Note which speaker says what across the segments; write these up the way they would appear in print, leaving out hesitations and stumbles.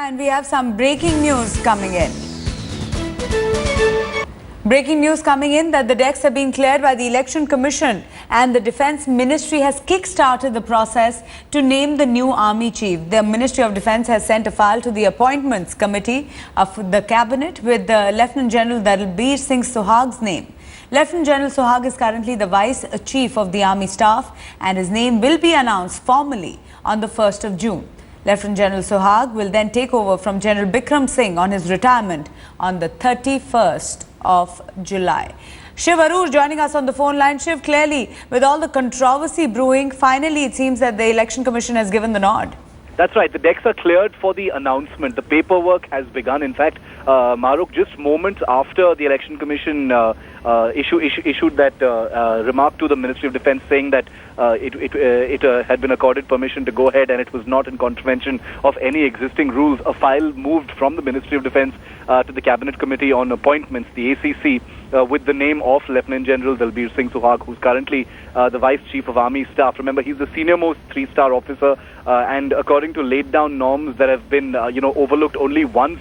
Speaker 1: And we have some breaking news coming in. Breaking news coming in that the decks have been cleared by the Election Commission and the Defence Ministry has kick-started the process to name the new Army Chief. The Ministry of Defence has sent a file to the Appointments Committee of the Cabinet with the Lieutenant General Dalbir Singh Suhag's name. Lieutenant General Suhag is currently the Vice Chief of the Army Staff and his name will be announced formally on the 1st of June. Lieutenant General Suhag will then take over from General Bikram Singh on his retirement on the 31st of July. Shiv Arur joining us on the phone line. Shiv, clearly with all the controversy brewing, finally it seems that the Election Commission has given the nod.
Speaker 2: That's right. The decks are cleared for the announcement. The paperwork has begun. In fact, Maruk, just moments after the Election Commission issued that remark to the Ministry of Defence saying that it had been accorded permission to go ahead and it was not in contravention of any existing rules, a file moved from the Ministry of Defence to the Cabinet Committee on Appointments, the ACC, with the name of Lieutenant General Dalbir Singh Suhag, who's currently the Vice Chief of Army Staff. Remember, he's the senior-most three-star officer, and according to laid-down norms that have been, overlooked only once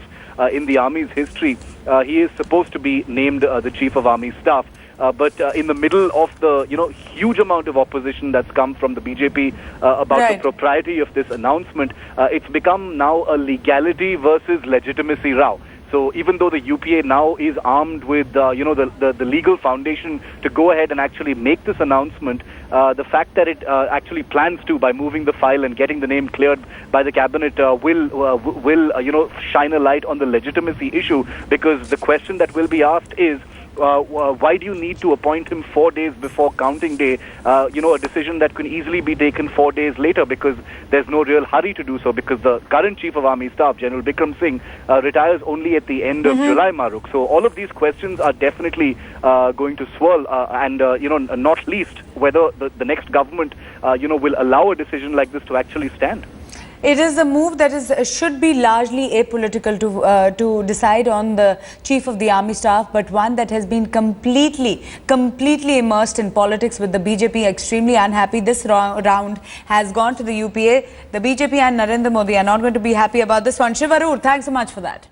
Speaker 2: in the Army's history, he is supposed to be named the Chief of Army Staff. But in the middle of the, huge amount of opposition that's come from the BJP about the propriety of this announcement, it's become now a legality versus legitimacy row. So even though the UPA now is armed with, the legal foundation to go ahead and actually make this announcement, the fact that it actually plans to, by moving the file and getting the name cleared by the cabinet, will shine a light on the legitimacy issue, because the question that will be asked is, why do you need to appoint him 4 days before counting day? A decision that can easily be taken 4 days later, because there's no real hurry to do so, because the current Chief of Army Staff, General Bikram Singh, retires only at the end of July, Maruk. So all of these questions are definitely going to swirl, and not least whether the next government, will allow a decision like this to actually stand.
Speaker 1: It is a move that should be largely apolitical to decide on the Chief of the Army Staff, but one that has been completely immersed in politics, with the BJP extremely unhappy. This round has gone to the UPA. The BJP and Narendra Modi are not going to be happy about this one. Shiv Arur, thanks so much for that.